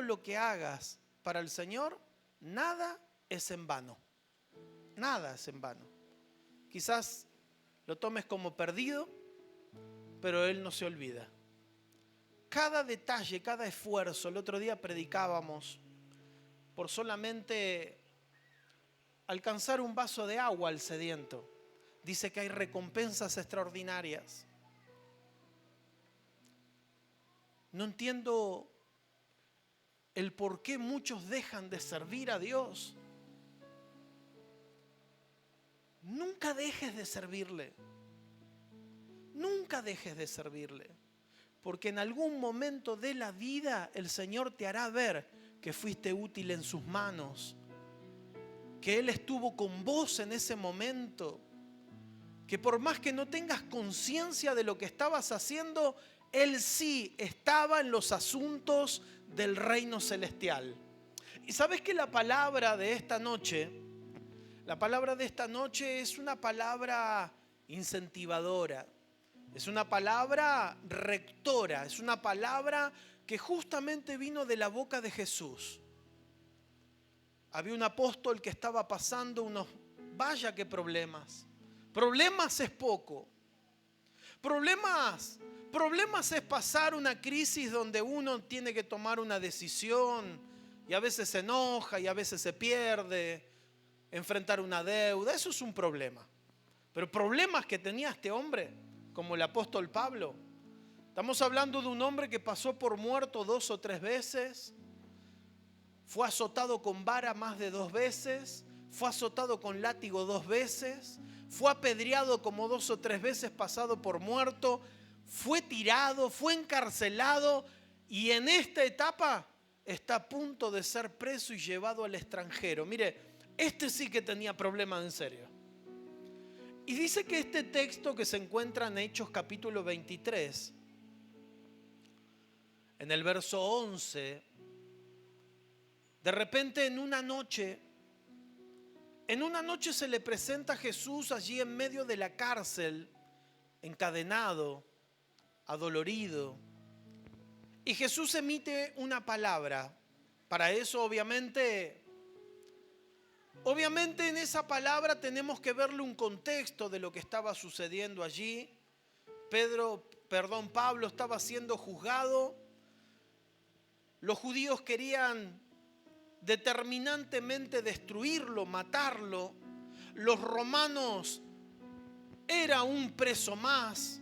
lo que hagas para el Señor, nada es en vano. Nada es en vano. Quizás lo tomes como perdido, pero Él no se olvida. Cada detalle, cada esfuerzo. El otro día predicábamos por solamente alcanzar un vaso de agua al sediento. Dice que hay recompensas extraordinarias. No entiendo el por qué muchos dejan de servir a Dios. Nunca dejes de servirle. Nunca dejes de servirle. Porque en algún momento de la vida el Señor te hará ver que fuiste útil en sus manos. Que Él estuvo con vos en ese momento. Que por más que no tengas conciencia de lo que estabas haciendo, Él sí estaba en los asuntos del reino celestial. Y sabes que la palabra de esta noche es una palabra incentivadora. Es una palabra rectora, es una palabra que justamente vino de la boca de Jesús. Había un apóstol que estaba pasando unos, vaya que problemas. Problemas es poco. Problemas es pasar una crisis donde uno tiene que tomar una decisión y a veces se enoja y a veces se pierde, enfrentar una deuda, eso es un problema. Pero problemas que tenía este hombre, como el apóstol Pablo. Estamos hablando de un hombre que pasó por muerto 2 o 3 veces, fue azotado con vara más de 2 veces, fue azotado con látigo 2 veces, fue apedreado como 2 o 3 veces pasado por muerto, fue tirado, fue encarcelado y en esta etapa está a punto de ser preso y llevado al extranjero. Mire, este sí que tenía problemas en serio. Y dice que este texto que se encuentra en Hechos capítulo 23, en el verso 11, de repente en una noche se le presenta a Jesús allí en medio de la cárcel, encadenado, adolorido. Y Jesús emite una palabra. Para eso obviamente en esa palabra tenemos que verle un contexto de lo que estaba sucediendo allí. Pablo estaba siendo juzgado. Los judíos querían determinantemente destruirlo, matarlo. Los romanos era un preso más.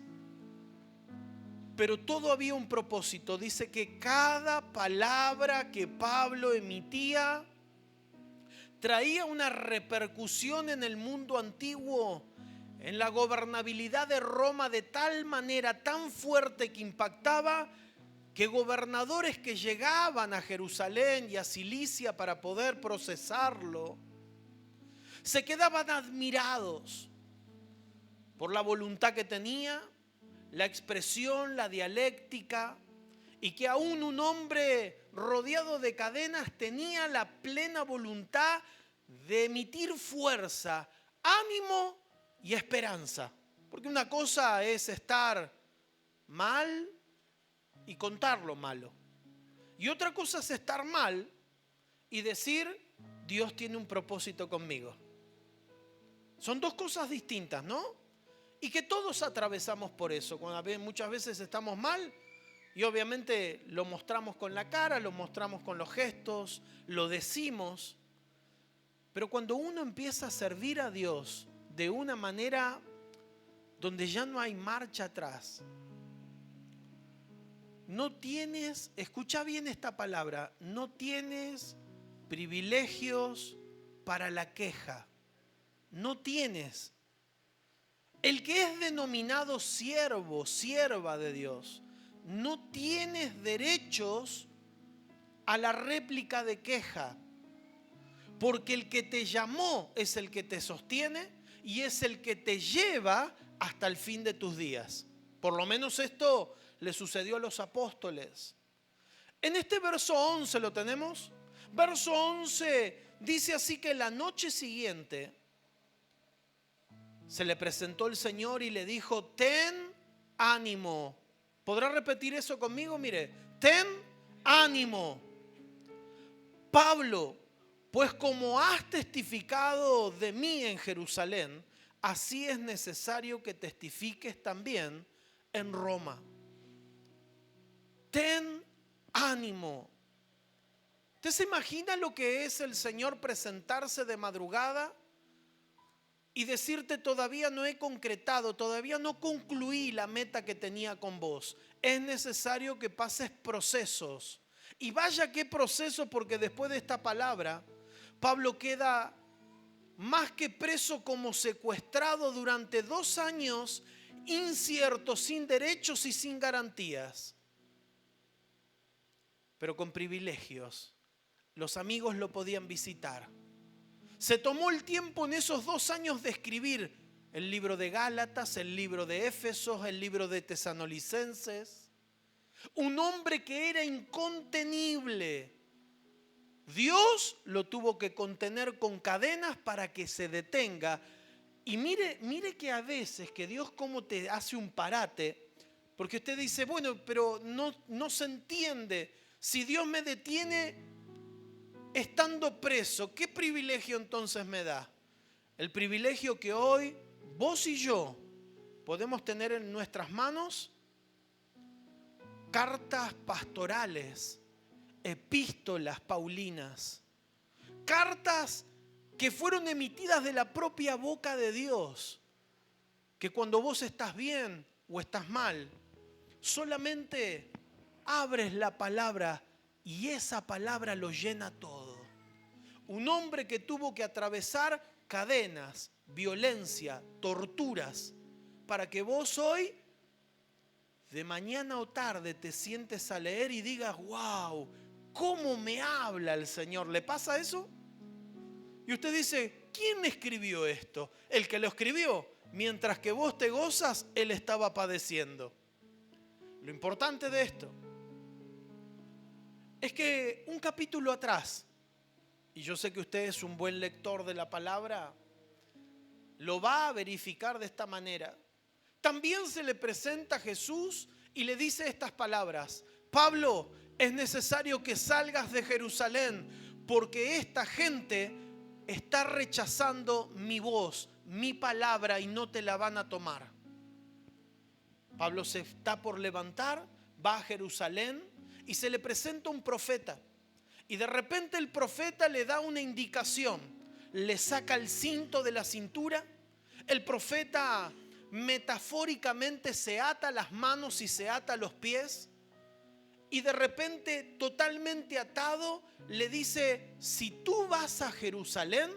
Pero todo había un propósito. Dice que cada palabra que Pablo emitía traía una repercusión en el mundo antiguo, en la gobernabilidad de Roma de tal manera tan fuerte que impactaba que gobernadores que llegaban a Jerusalén y a Cilicia para poder procesarlo, se quedaban admirados por la voluntad que tenía, la expresión, la dialéctica, y que aún un hombre rodeado de cadenas tenía la plena voluntad de emitir fuerza, ánimo y esperanza. Porque una cosa es estar mal y contar lo malo. Y otra cosa es estar mal y decir, Dios tiene un propósito conmigo. Son dos cosas distintas, ¿no? Y que todos atravesamos por eso. Muchas veces estamos mal y obviamente lo mostramos con la cara, lo mostramos con los gestos, lo decimos. Pero cuando uno empieza a servir a Dios de una manera donde ya no hay marcha atrás, no tienes, escucha bien esta palabra, no tienes privilegios para la queja. No tienes. El que es denominado siervo, sierva de Dios, no tienes derechos a la réplica de queja, porque el que te llamó es el que te sostiene y es el que te lleva hasta el fin de tus días. Por lo menos esto le sucedió a los apóstoles. En este verso 11 lo tenemos. Verso 11 dice así que la noche siguiente se le presentó el Señor y le dijo, ten ánimo. ¿Podrá repetir eso conmigo? Mire, ten ánimo. Pablo, pues como has testificado de mí en Jerusalén, así es necesario que testifiques también en Roma. Ten ánimo. ¿Usted se imagina lo que es el Señor presentarse de madrugada y decirte: todavía no he concretado, todavía no concluí la meta que tenía con vos? Es necesario que pases procesos. Y vaya qué proceso, porque después de esta palabra, Pablo queda más que preso, como secuestrado durante 2 años, incierto, sin derechos y sin garantías, pero con privilegios. Los amigos lo podían visitar. Se tomó el tiempo en esos 2 años de escribir el libro de Gálatas, el libro de Éfesos, el libro de Tesalonicenses. Un hombre que era incontenible. Dios lo tuvo que contener con cadenas para que se detenga. Y mire que a veces que Dios como te hace un parate, porque usted dice: bueno, pero no se entiende. Si Dios me detiene estando preso, ¿qué privilegio entonces me da? El privilegio que hoy vos y yo podemos tener en nuestras manos cartas pastorales, epístolas paulinas, cartas que fueron emitidas de la propia boca de Dios, que cuando vos estás bien o estás mal, solamente abres la palabra y esa palabra lo llena todo. Un hombre que tuvo que atravesar cadenas, violencia, torturas, para que vos hoy, de mañana o tarde, te sientes a leer y digas: wow, ¿cómo me habla el Señor? ¿Le pasa eso? Y usted dice: ¿quién escribió esto? El que lo escribió, mientras que vos te gozas, él estaba padeciendo. Lo importante de esto es que un capítulo atrás, y yo sé que usted es un buen lector de la palabra, lo va a verificar de esta manera. También se le presenta a Jesús y le dice estas palabras: Pablo, es necesario que salgas de Jerusalén, porque esta gente está rechazando mi voz, mi palabra, y no te la van a tomar. Pablo se está por levantar, va a Jerusalén y se le presenta un profeta. Y de repente el profeta le da una indicación, le saca el cinto de la cintura. El profeta metafóricamente se ata las manos y se ata los pies. Y de repente, totalmente atado, le dice: si tú vas a Jerusalén,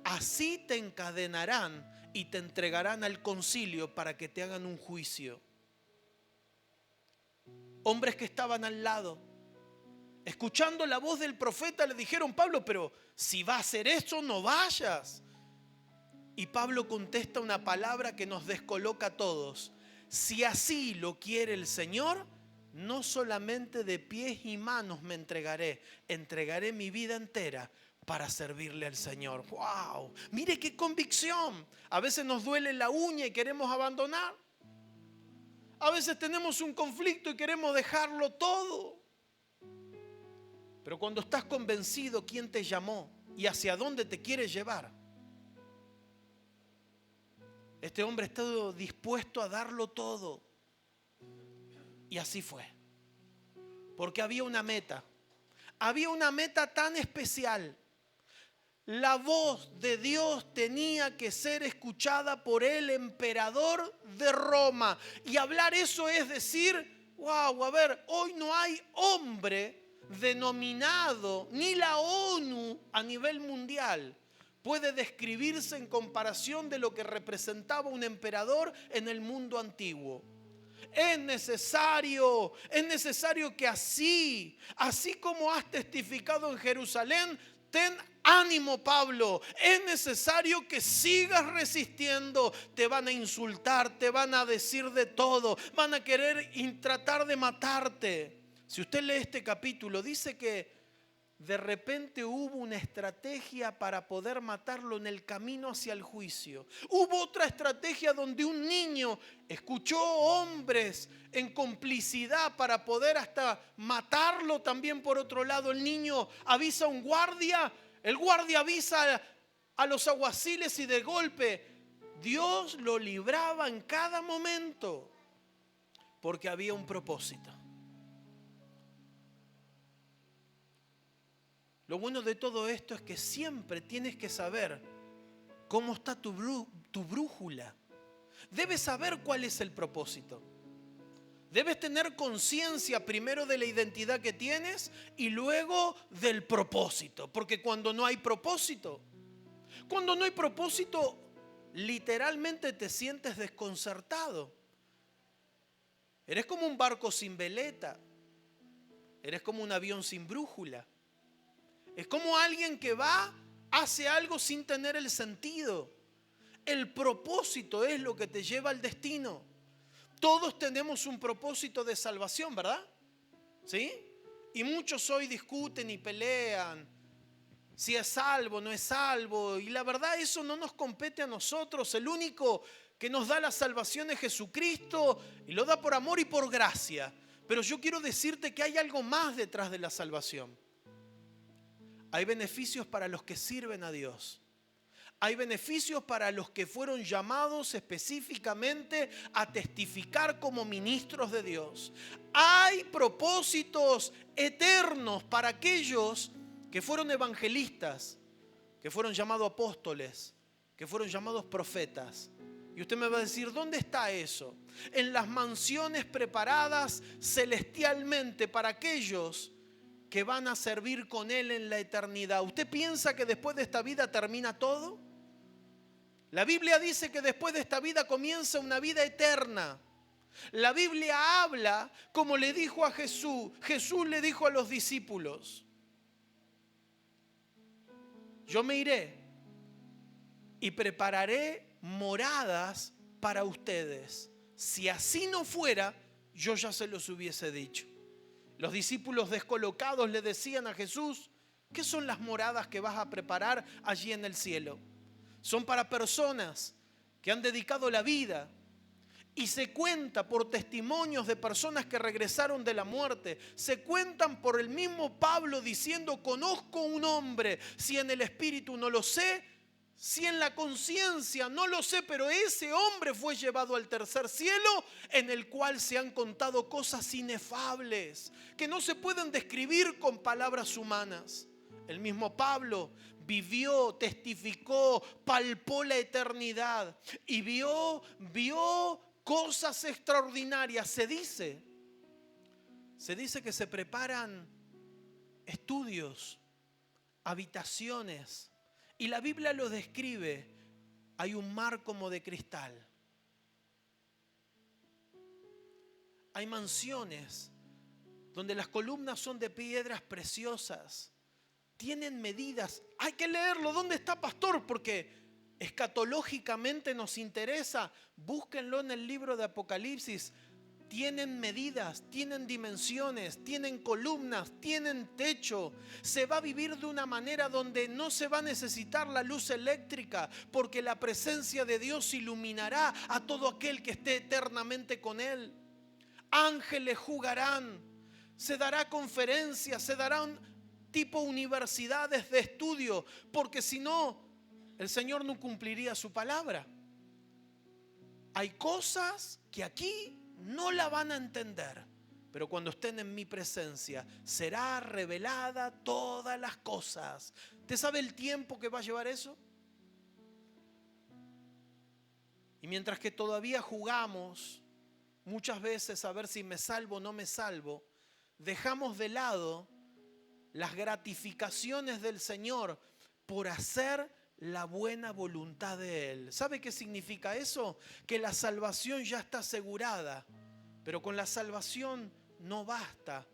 así te encadenarán y te entregarán al concilio para que te hagan un juicio. Hombres que estaban al lado, escuchando la voz del profeta, le dijeron: Pablo, pero si va a hacer eso, no vayas. Y Pablo contesta una palabra que nos descoloca a todos: si así lo quiere el Señor, no solamente de pies y manos me entregaré mi vida entera para servirle al Señor. ¡Wow! Mire qué convicción. A veces nos duele la uña y queremos abandonar. A veces tenemos un conflicto y queremos dejarlo todo. Pero cuando estás convencido quién te llamó y hacia dónde te quiere llevar, este hombre está dispuesto a darlo todo. Y así fue. Porque había una meta. Había una meta tan especial. La voz de Dios tenía que ser escuchada por el emperador de Roma. Y hablar eso es decir: wow, a ver, hoy no hay hombre denominado, ni la ONU a nivel mundial puede describirse en comparación de lo que representaba un emperador en el mundo antiguo. Es necesario que así como has testificado en Jerusalén, ten ánimo, Pablo. Es necesario que sigas resistiendo. Te van a insultar, te van a decir de todo, van a querer tratar de matarte. Si usted lee este capítulo, dice que de repente hubo una estrategia para poder matarlo en el camino hacia el juicio. Hubo otra estrategia donde un niño escuchó hombres en complicidad para poder hasta matarlo también por otro lado. El niño avisa a un guardia, el guardia avisa a los alguaciles y de golpe Dios lo libraba en cada momento porque había un propósito. Lo bueno de todo esto es que siempre tienes que saber cómo está tu brújula. Debes saber cuál es el propósito. Debes tener conciencia primero de la identidad que tienes y luego del propósito. Porque cuando no hay propósito, literalmente te sientes desconcertado. Eres como un barco sin veleta. Eres como un avión sin brújula. Es como alguien que hace algo sin tener el sentido. El propósito es lo que te lleva al destino. Todos tenemos un propósito de salvación, ¿verdad? ¿Sí? Y muchos hoy discuten y pelean si es salvo o no es salvo. Y la verdad, eso no nos compete a nosotros. El único que nos da la salvación es Jesucristo y lo da por amor y por gracia. Pero yo quiero decirte que hay algo más detrás de la salvación. Hay beneficios para los que sirven a Dios. Hay beneficios para los que fueron llamados específicamente a testificar como ministros de Dios. Hay propósitos eternos para aquellos que fueron evangelistas, que fueron llamados apóstoles, que fueron llamados profetas. Y usted me va a decir, ¿dónde está eso? En las mansiones preparadas celestialmente para aquellos que van a servir con Él en la eternidad. ¿Usted piensa que después de esta vida termina todo? La Biblia dice que después de esta vida comienza una vida eterna. La Biblia habla como le dijo a Jesús. Jesús le dijo a los discípulos: yo me iré y prepararé moradas para ustedes. Si así no fuera, yo ya se los hubiese dicho. Los discípulos descolocados le decían a Jesús: ¿qué son las moradas que vas a preparar allí en el cielo? Son para personas que han dedicado la vida. Y se cuenta por testimonios de personas que regresaron de la muerte. Se cuentan por el mismo Pablo diciendo: conozco un hombre, si en el espíritu no lo sé, si en la conciencia no lo sé, pero ese hombre fue llevado al tercer cielo, en el cual se han contado cosas inefables que no se pueden describir con palabras humanas. El mismo Pablo vivió, testificó, palpó la eternidad y vio cosas extraordinarias. Se dice que se preparan estudios, habitaciones, y la Biblia lo describe. Hay un mar como de cristal. Hay mansiones donde las columnas son de piedras preciosas. Tienen medidas. Hay que leerlo. ¿Dónde está, pastor? Porque escatológicamente nos interesa. Búsquenlo en el libro de Apocalipsis. Tienen medidas, tienen dimensiones, tienen columnas, tienen techo. Se va a vivir de una manera donde no se va a necesitar la luz eléctrica, porque la presencia de Dios iluminará a todo aquel que esté eternamente con Él. Ángeles jugarán, se dará conferencias, se darán tipo universidades de estudio, porque si no, el Señor no cumpliría su palabra. Hay cosas que aquí no la van a entender, pero cuando estén en mi presencia será revelada todas las cosas. ¿Usted sabe el tiempo que va a llevar eso? Y mientras que todavía jugamos muchas veces a ver si me salvo o no me salvo, dejamos de lado las gratificaciones del Señor por hacer la buena voluntad de Él. ¿Sabe qué significa eso? Que la salvación ya está asegurada, pero con la salvación no basta.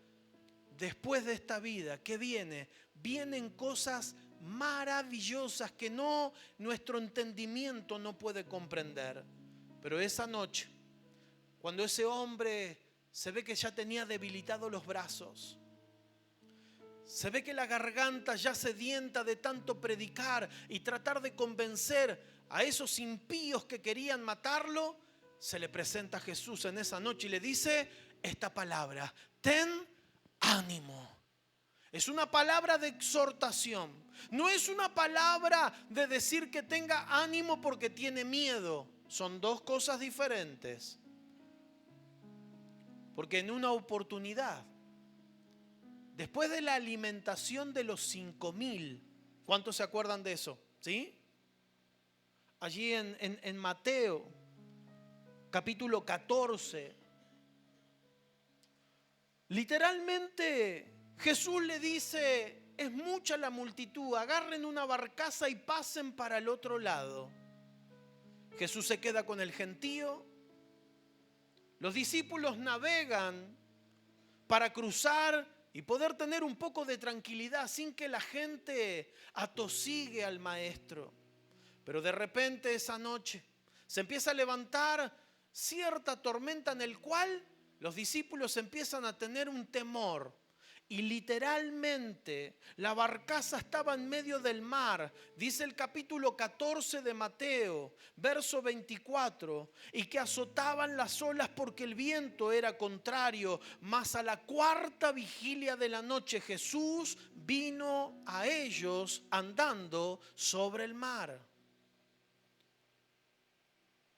Después de esta vida, ¿qué viene? Vienen cosas maravillosas que nuestro entendimiento no puede comprender. Pero esa noche, cuando ese hombre se ve que ya tenía debilitados los brazos, Se ve que la garganta ya sedienta de tanto predicar y tratar de convencer a esos impíos que querían matarlo. Se le presenta a Jesús en esa noche y le dice esta palabra: ten ánimo. Es una palabra de exhortación. No es una palabra de decir que tenga ánimo porque tiene miedo. Son dos cosas diferentes. Porque en una oportunidad, después de la alimentación de los 5,000, ¿cuántos se acuerdan de eso? ¿Sí? Allí en Mateo, capítulo 14, literalmente Jesús le dice: es mucha la multitud, agarren una barcaza y pasen para el otro lado. Jesús se queda con el gentío. Los discípulos navegan para cruzar y poder tener un poco de tranquilidad sin que la gente atosigue al maestro. Pero de repente esa noche se empieza a levantar cierta tormenta en el cual los discípulos empiezan a tener un temor. Y literalmente la barcaza estaba en medio del mar. Dice el capítulo 14 de Mateo, verso 24, y que azotaban las olas porque el viento era contrario. Mas a la cuarta vigilia de la noche Jesús vino a ellos andando sobre el mar.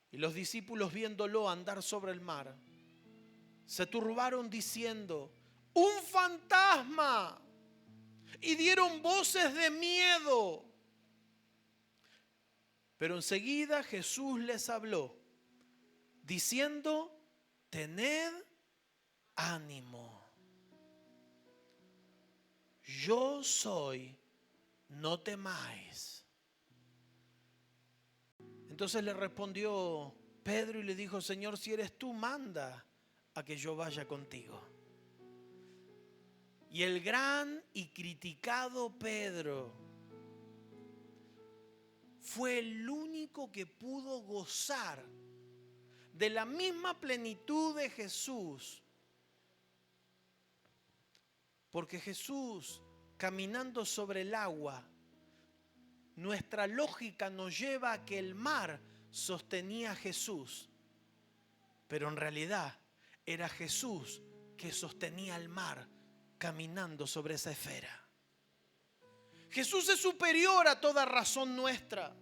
Y los discípulos, viéndolo andar sobre el mar, se turbaron diciendo: ¡un fantasma! Y dieron voces de miedo. Pero enseguida Jesús les habló, diciendo: tened ánimo. Yo soy, no temáis. Entonces le respondió Pedro y le dijo: Señor, si eres tú, manda a que yo vaya contigo. Y el gran y criticado Pedro fue el único que pudo gozar de la misma plenitud de Jesús. Porque Jesús, caminando sobre el agua, nuestra lógica nos lleva a que el mar sostenía a Jesús. Pero en realidad era Jesús que sostenía el mar caminando sobre esa esfera. Jesús es superior a toda razón nuestra.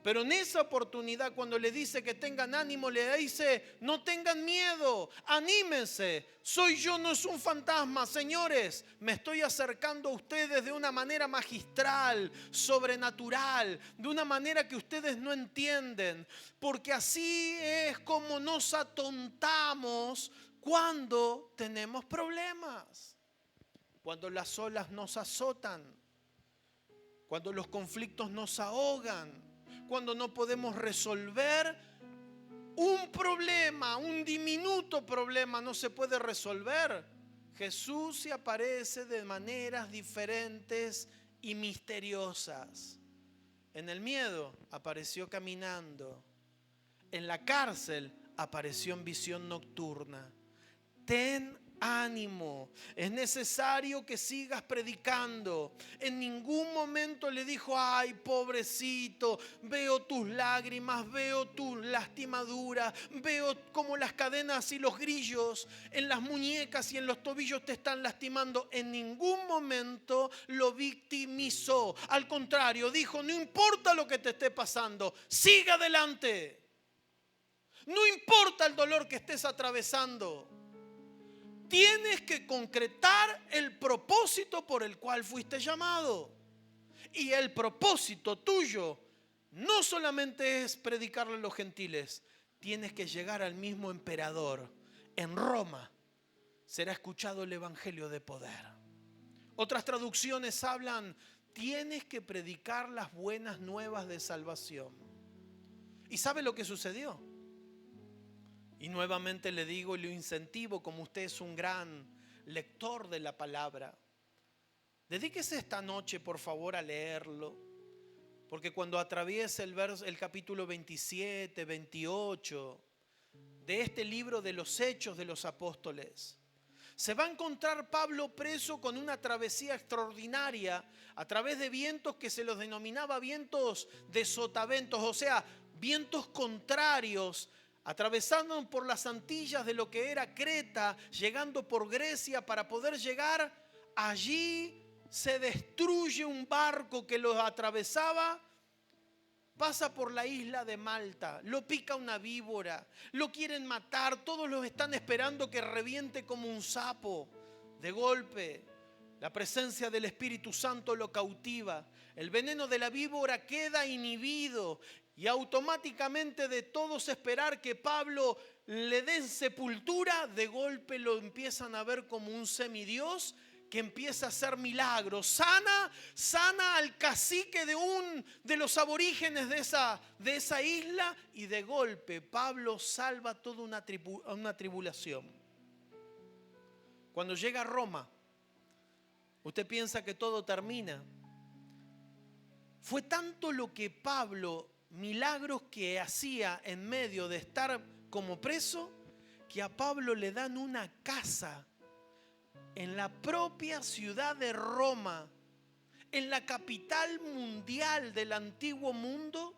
Pero en esa oportunidad, cuando le dice que tengan ánimo, le dice: no tengan miedo, anímense. Soy yo, no es un fantasma. Señores, me estoy acercando a ustedes de una manera magistral, sobrenatural, de una manera que ustedes no entienden. Porque así es como nos atontamos cuando tenemos problemas. Cuando las olas nos azotan, cuando los conflictos nos ahogan, cuando no podemos resolver un problema, un diminuto problema no se puede resolver. Jesús se aparece de maneras diferentes y misteriosas. En el miedo apareció caminando. En la cárcel apareció en visión nocturna. Ten ánimo, es necesario que sigas predicando. En ningún momento le dijo: ay, pobrecito, veo tus lágrimas, veo tus lastimaduras, veo como las cadenas y los grillos en las muñecas y en los tobillos te están lastimando. En ningún momento lo victimizó. Al contrario, dijo: no importa lo que te esté pasando, sigue adelante. No importa el dolor que estés atravesando. Tienes que concretar el propósito por el cual fuiste llamado. Y el propósito tuyo no solamente es predicarle a los gentiles. Tienes que llegar al mismo emperador. En Roma será escuchado el evangelio de poder. Otras traducciones hablan: tienes que predicar las buenas nuevas de salvación. ¿Y sabe lo que sucedió? Y nuevamente le digo y lo incentivo, como usted es un gran lector de la palabra, dedíquese esta noche por favor a leerlo, porque cuando atraviese el capítulo 27, 28 de este libro de los Hechos de los Apóstoles, Se va a encontrar Pablo preso con una travesía extraordinaria a través de vientos que se los denominaba vientos de sotaventos, o sea, vientos contrarios, atravesando por las Antillas de lo que era Creta, llegando por Grecia para poder llegar allí. Se destruye un barco que los atravesaba. Pasa por la isla de Malta, lo pica una víbora, lo quieren matar, todos los están esperando que reviente como un sapo. De golpe, la presencia del Espíritu Santo lo cautiva, el veneno de la víbora queda inhibido y automáticamente, de todos esperar que Pablo le den sepultura, de golpe lo empiezan a ver como un semidios que empieza a hacer milagros. Sana al cacique de los aborígenes de esa isla, y de golpe Pablo salva toda una tribulación. Cuando llega a Roma, usted piensa que todo termina. Fue tanto lo que Pablo, milagros que hacía en medio de estar como preso, que a Pablo le dan una casa en la propia ciudad de Roma, en la capital mundial del antiguo mundo,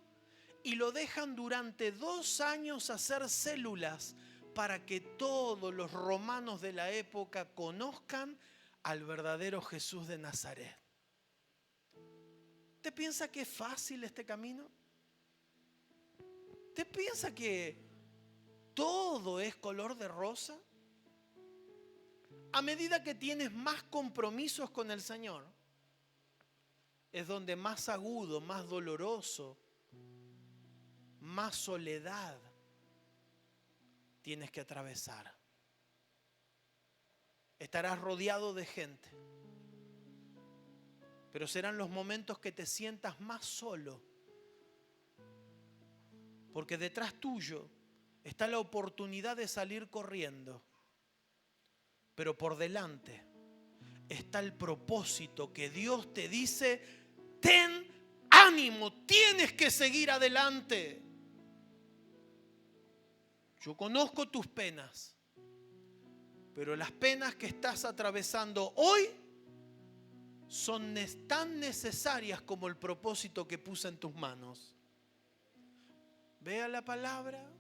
y lo dejan durante 2 años hacer células para que todos los romanos de la época conozcan al verdadero Jesús de Nazaret. ¿Usted piensa que es fácil este camino? ¿Usted piensa que todo es color de rosa? A medida que tienes más compromisos con el Señor, es donde más agudo, más doloroso, más soledad tienes que atravesar. Estarás rodeado de gente, pero serán los momentos que te sientas más solo, porque detrás tuyo está la oportunidad de salir corriendo. Pero por delante está el propósito que Dios te dice: ten ánimo, tienes que seguir adelante. Yo conozco tus penas, pero las penas que estás atravesando hoy son tan necesarias como el propósito que puse en tus manos. Vea la palabra.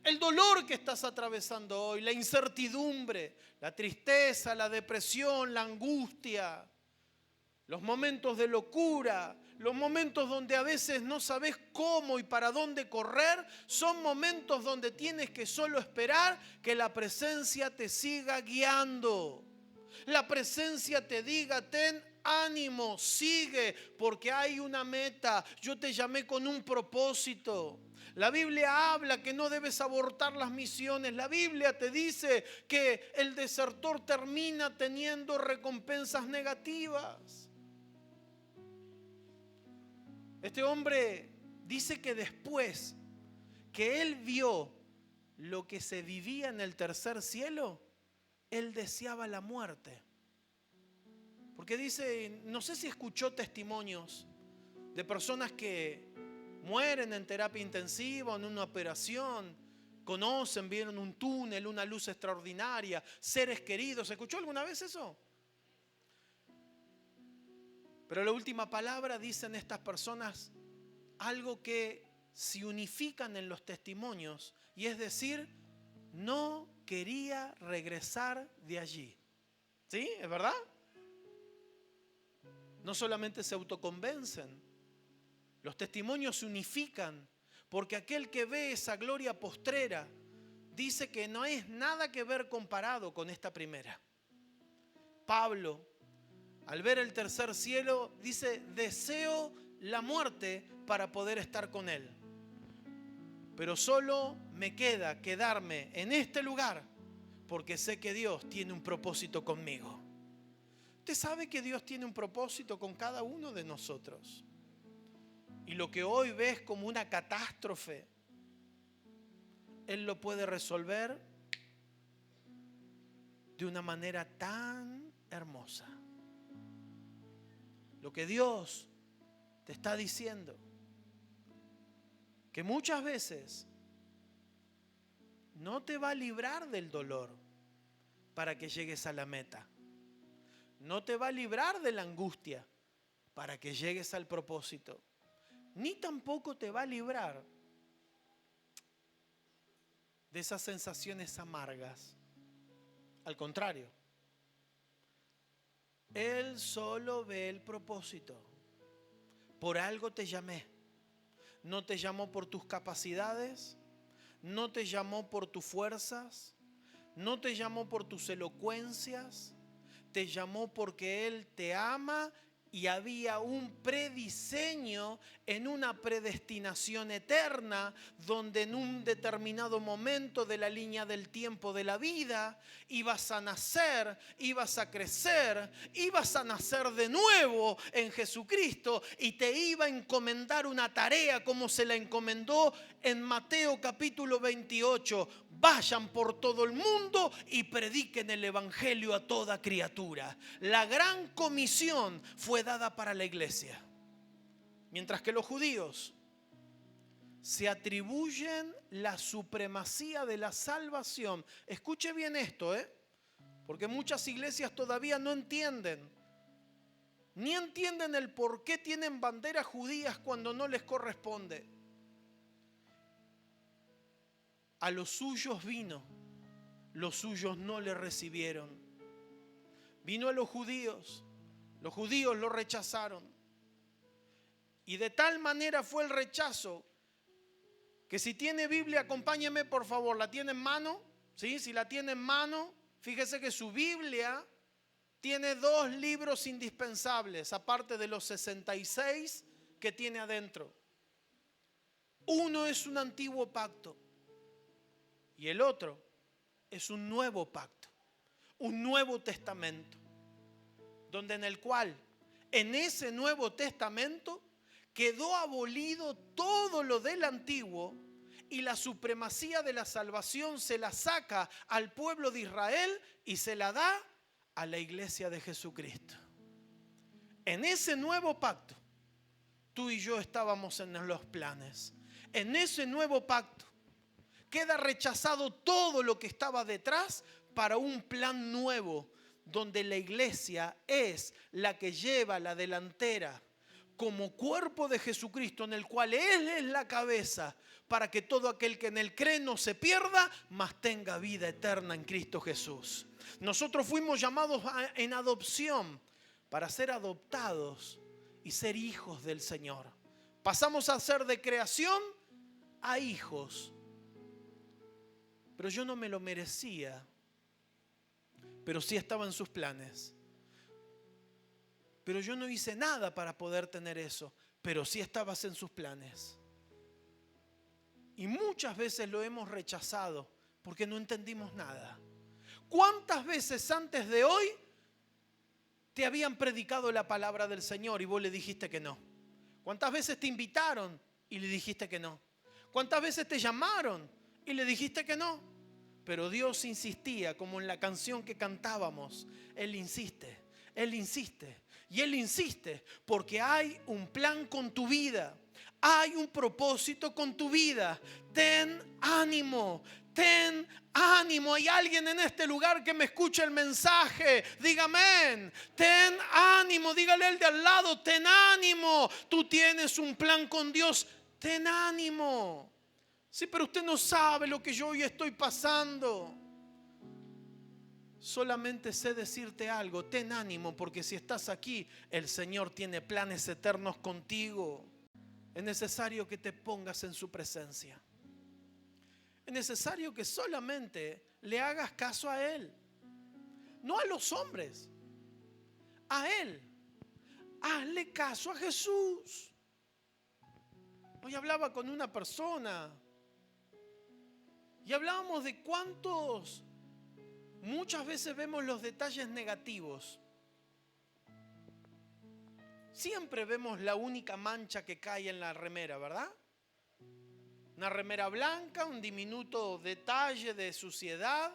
El dolor que estás atravesando hoy, la incertidumbre, la tristeza, la depresión, la angustia, los momentos de locura, los momentos donde a veces no sabes cómo y para dónde correr, son momentos donde tienes que solo esperar que la presencia te siga guiando. La presencia te diga: ten ánimo, sigue, porque hay una meta. Yo te llamé con un propósito. La Biblia habla que no debes abortar las misiones. La Biblia te dice que el desertor termina teniendo recompensas negativas. Este hombre dice que después que él vio lo que se vivía en el tercer cielo, él deseaba la muerte. Porque dice, no sé si escuchó testimonios de personas que mueren en terapia intensiva o en una operación, conocen, vieron un túnel, una luz extraordinaria, seres queridos. ¿Escuchó alguna vez eso? Pero la última palabra, dicen estas personas, algo que se unifican en los testimonios, y es decir, no quería regresar de allí. ¿Sí? ¿Es verdad? No solamente se autoconvencen, los testimonios se unifican, porque aquel que ve esa gloria postrera dice que no es nada que ver comparado con esta primera. Pablo, al ver el tercer cielo, dice: deseo la muerte para poder estar con él. Pero solo me queda quedarme en este lugar porque sé que Dios tiene un propósito conmigo. Usted sabe que Dios tiene un propósito con cada uno de nosotros. Y lo que hoy ves como una catástrofe, Él lo puede resolver de una manera tan hermosa. Lo que Dios te está diciendo, que muchas veces no te va a librar del dolor, para que llegues a la meta. No te va a librar de la angustia para que llegues al propósito. Ni tampoco te va a librar de esas sensaciones amargas. Al contrario, Él solo ve el propósito. Por algo te llamé. No te llamó por tus capacidades, no te llamó por tus fuerzas, no te llamó por tus elocuencias, te llamó porque Él te ama y había un prediseño en una predestinación eterna donde en un determinado momento de la línea del tiempo de la vida ibas a nacer, ibas a crecer, ibas a nacer de nuevo en Jesucristo y te iba a encomendar una tarea como se la encomendó en Mateo capítulo 28. Vayan por todo el mundo y prediquen el evangelio a toda criatura. La gran comisión fue dada para la iglesia. Mientras que los judíos se atribuyen la supremacía de la salvación. Escuche bien esto, porque muchas iglesias todavía no entienden. Ni entienden el por qué tienen banderas judías cuando no les corresponde. A los suyos vino, los suyos no le recibieron. Vino a los judíos lo rechazaron. Y de tal manera fue el rechazo que si tiene Biblia, acompáñeme por favor, ¿la tiene en mano? ¿Sí? Si la tiene en mano, fíjese que su Biblia tiene 2 libros indispensables, aparte de los 66 que tiene adentro. Uno es un antiguo pacto y el otro es un nuevo pacto, un nuevo testamento, donde en el cual, en ese Nuevo Testamento, quedó abolido todo lo del antiguo y la supremacía de la salvación se la saca al pueblo de Israel y se la da a la iglesia de Jesucristo. En ese nuevo pacto, tú y yo estábamos en los planes. En ese nuevo pacto queda rechazado todo lo que estaba detrás para un plan nuevo, donde la iglesia es la que lleva la delantera como cuerpo de Jesucristo, en el cual Él es la cabeza, para que todo aquel que en Él cree no se pierda, mas tenga vida eterna en Cristo Jesús. Nosotros fuimos llamados en adopción para ser adoptados y ser hijos del Señor. Pasamos a ser de creación a hijos. Pero yo no me lo merecía, pero sí estaba en sus planes. Pero yo no hice nada para poder tener eso, pero sí estabas en sus planes. Y muchas veces lo hemos rechazado porque no entendimos nada. ¿Cuántas veces antes de hoy te habían predicado la palabra del Señor y vos le dijiste que no? ¿Cuántas veces te invitaron y le dijiste que no? ¿Cuántas veces te llamaron y le dijiste que no? Pero Dios insistía, como en la canción que cantábamos. Él insiste, Él insiste y Él insiste porque hay un plan con tu vida. Hay un propósito con tu vida. Ten ánimo, ten ánimo. Hay alguien en este lugar que me escucha el mensaje. Diga amén. Ten ánimo. Dígale al de al lado, ten ánimo. Tú tienes un plan con Dios. Ten ánimo. Sí, pero usted no sabe lo que yo hoy estoy pasando. Solamente sé decirte algo, ten ánimo, porque si estás aquí, el Señor tiene planes eternos contigo. Es necesario que te pongas en su presencia. Es necesario que solamente le hagas caso a Él. No a los hombres, a Él. Hazle caso a Jesús. Hoy hablaba con una persona y hablábamos de cuántos muchas veces vemos los detalles negativos. Siempre vemos la única mancha que cae en la remera, ¿verdad? Una remera blanca, un diminuto detalle de suciedad,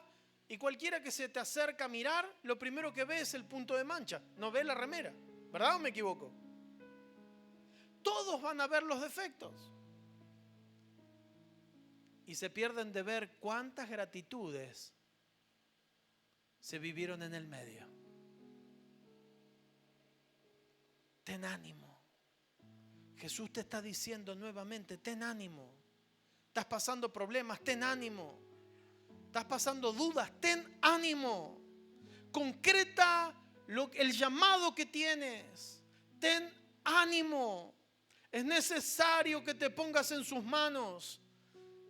y cualquiera que se te acerca a mirar, lo primero que ve es el punto de mancha. No ve la remera, ¿verdad o me equivoco? Todos van a ver los defectos. Y se pierden de ver cuántas gratitudes se vivieron en el medio. Ten ánimo. Jesús te está diciendo nuevamente, ten ánimo. Estás pasando problemas, ten ánimo. Estás pasando dudas, ten ánimo. Concreta el llamado que tienes. Ten ánimo. Es necesario que te pongas en sus manos.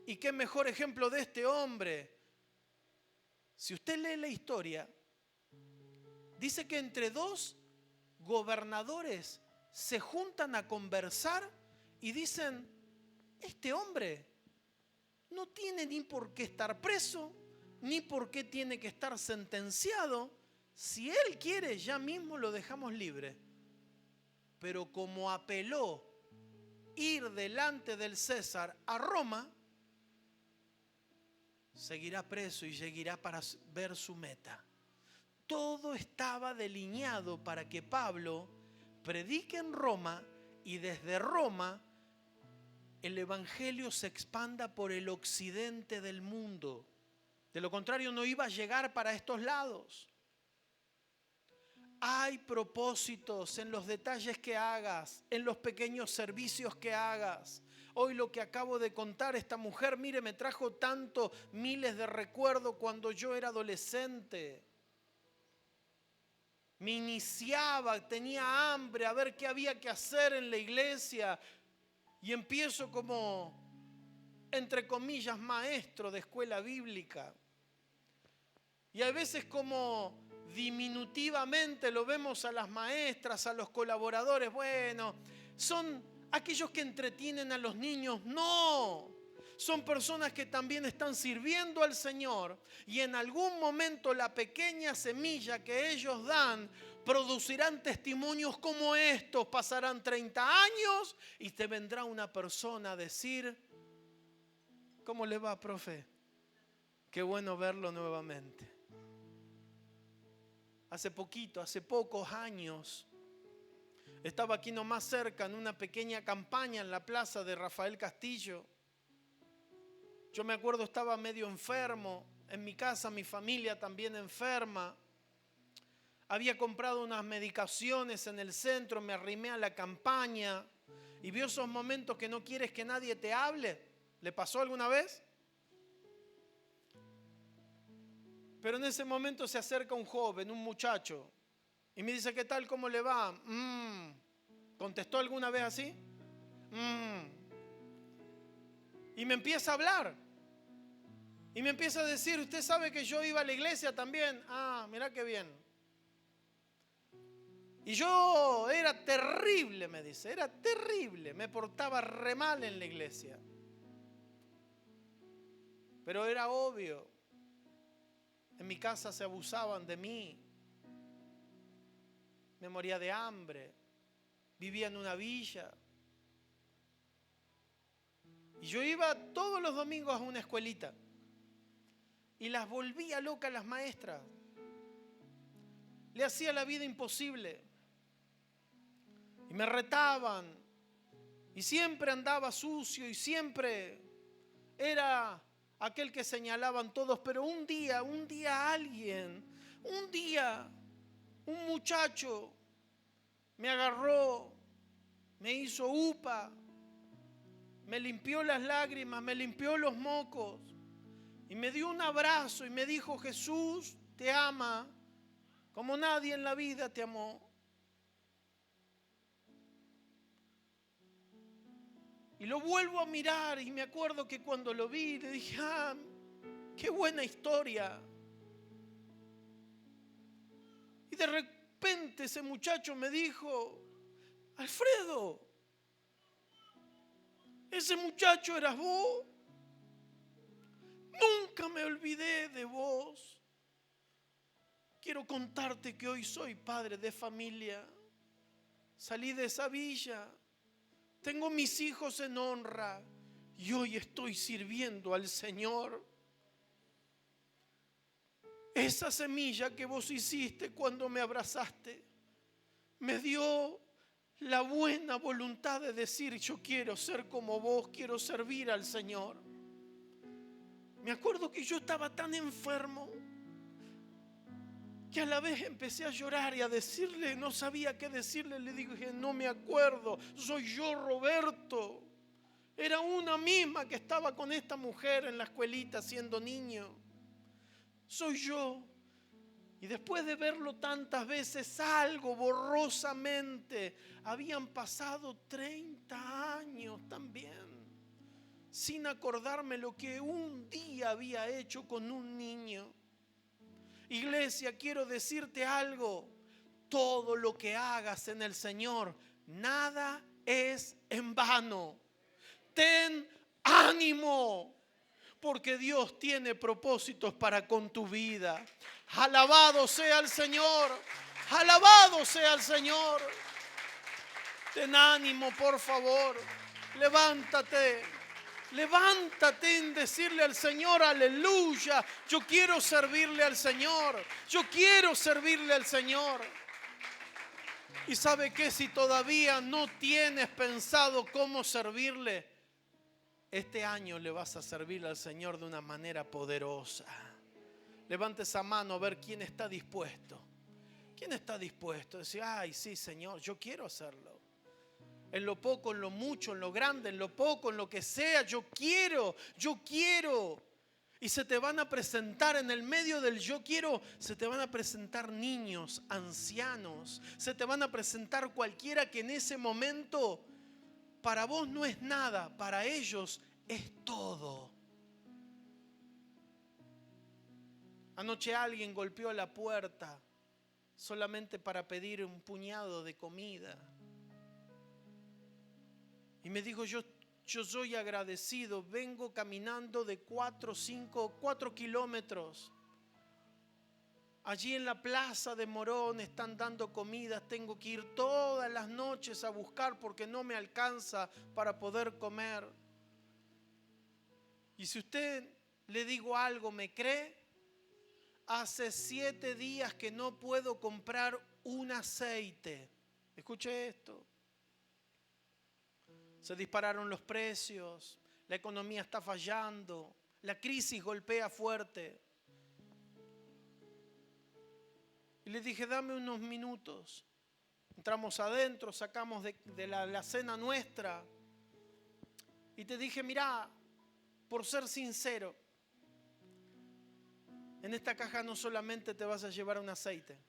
Y qué mejor ejemplo de este hombre. Si usted lee la historia, dice que entre dos gobernadores se juntan a conversar y dicen, este hombre no tiene ni por qué estar preso, ni por qué tiene que estar sentenciado. Si él quiere, ya mismo lo dejamos libre. Pero como apeló ir delante del César a Roma, seguirá preso y seguirá para ver su meta. Todo estaba delineado para que Pablo predique en Roma y desde Roma el evangelio se expanda por el occidente del mundo. De lo contrario, no iba a llegar para estos lados. Hay propósitos en los detalles que hagas, en los pequeños servicios que hagas. Hoy lo que acabo de contar, esta mujer, mire, me trajo tanto, miles de recuerdos cuando yo era adolescente. Me iniciaba, tenía hambre a ver qué había que hacer en la iglesia. Y empiezo como, entre comillas, maestro de escuela bíblica. Y a veces como diminutivamente lo vemos a las maestras, a los colaboradores. Bueno, son aquellos que entretienen a los niños. No, son personas que también están sirviendo al Señor. Y en algún momento la pequeña semilla que ellos dan producirán testimonios como estos. Pasarán 30 años y te vendrá una persona a decir, ¿cómo le va, profe? Qué bueno verlo nuevamente. Hace pocos años, estaba aquí nomás cerca en una pequeña campaña en la plaza de Rafael Castillo. Yo me acuerdo, estaba medio enfermo. En mi casa, mi familia también enferma. Había comprado unas medicaciones en el centro, me arrimé a la campaña y vio esos momentos que no quieres que nadie te hable. ¿Le pasó alguna vez? Pero en ese momento se acerca un joven, un muchacho, y me dice, ¿qué tal? ¿Cómo le va? ¿Contestó alguna vez así? Y me empieza a hablar. Y me empieza a decir, ¿usted sabe que yo iba a la iglesia también? Ah, mirá qué bien. Y yo era terrible, me dice, era terrible. Me portaba re mal en la iglesia. Pero era obvio. En mi casa se abusaban de mí. Me moría de hambre. Vivía en una villa. Y yo iba todos los domingos a una escuelita. Y las volvía locas las maestras. Le hacía la vida imposible. Y me retaban. Y siempre andaba sucio y siempre era aquel que señalaban todos. Pero un día alguien, un muchacho me agarró, me hizo upa, me limpió las lágrimas, me limpió los mocos y me dio un abrazo y me dijo, Jesús te ama como nadie en la vida te amó. Y lo vuelvo a mirar y me acuerdo que cuando lo vi le dije, qué buena historia. Y de repente ese muchacho me dijo, Alfredo, ese muchacho eras vos. Nunca me olvidé de vos. Quiero contarte que hoy soy padre de familia. Salí de esa villa. Tengo mis hijos en honra y hoy estoy sirviendo al Señor. Esa semilla que vos hiciste cuando me abrazaste me dio la buena voluntad de decir, yo quiero ser como vos, quiero servir al Señor. Me acuerdo que yo estaba tan enfermo que a la vez empecé a llorar y a decirle, no sabía qué decirle. Le dije, no me acuerdo, soy yo, Roberto. Era una misma que estaba con esta mujer en la escuelita siendo niño. Soy yo. Y después de verlo tantas veces, algo borrosamente, habían pasado 30 años también, sin acordarme lo que un día había hecho con un niño. Iglesia, quiero decirte algo. Todo lo que hagas en el Señor, nada es en vano. Ten ánimo, porque Dios tiene propósitos para con tu vida. Alabado sea el Señor. Alabado sea el Señor. Ten ánimo, por favor. Levántate. Levántate en decirle al Señor, aleluya. Yo quiero servirle al Señor. Yo quiero servirle al Señor. Y ¿sabe qué? Si todavía no tienes pensado cómo servirle, este año le vas a servir al Señor de una manera poderosa. Levante esa mano a ver quién está dispuesto. ¿Quién está dispuesto a decir, ay, sí, Señor, yo quiero hacerlo? En lo poco, en lo mucho, en lo grande, en lo poco, en lo que sea, yo quiero. Y se te van a presentar en el medio del yo quiero, se te van a presentar niños, ancianos, se te van a presentar cualquiera que en ese momento para vos no es nada, para ellos es todo. Anoche alguien golpeó la puerta solamente para pedir un puñado de comida. Y me dijo, yo soy agradecido, vengo caminando de 4 kilómetros. Allí en la plaza de Morón están dando comidas, tengo que ir todas las noches a buscar porque no me alcanza para poder comer. Y si usted le digo algo, ¿me cree? Hace 7 días que no puedo comprar un aceite. Escuche esto. Se dispararon los precios, la economía está fallando, la crisis golpea fuerte. Y le dije, dame unos minutos. Entramos adentro, sacamos de la cena nuestra. Y te dije, mirá, por ser sincero, en esta caja no solamente te vas a llevar un aceite.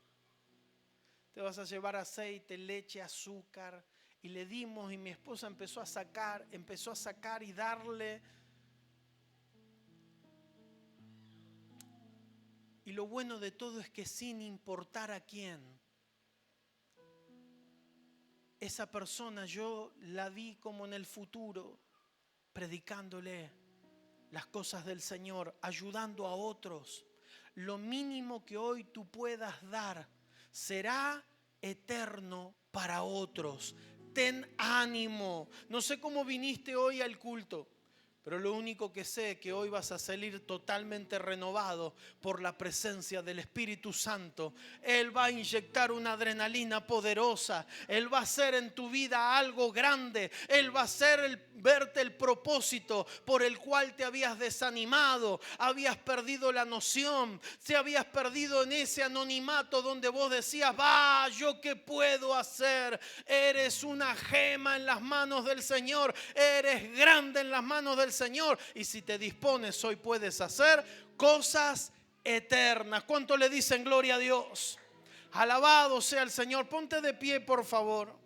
Te vas a llevar aceite, leche, azúcar. Y le dimos y mi esposa empezó a sacar y darle. Y lo bueno de todo es que sin importar a quién, esa persona yo la vi como en el futuro, predicándole las cosas del Señor, ayudando a otros. Lo mínimo que hoy tú puedas dar será eterno para otros. Ten ánimo. No sé cómo viniste hoy al culto, pero lo único que sé es que hoy vas a salir totalmente renovado por la presencia del Espíritu Santo. Él va a inyectar una adrenalina poderosa. Él va a hacer en tu vida algo grande. Él va a hacer verte el propósito por el cual te habías desanimado, habías perdido la noción, te habías perdido en ese anonimato donde vos decías, ¿yo qué puedo hacer? Eres una gema en las manos del Señor, eres grande en las manos del Señor, y si te dispones hoy puedes hacer cosas eternas. ¿Cuánto le dicen gloria a Dios? Alabado sea el Señor. Ponte de pie, por favor.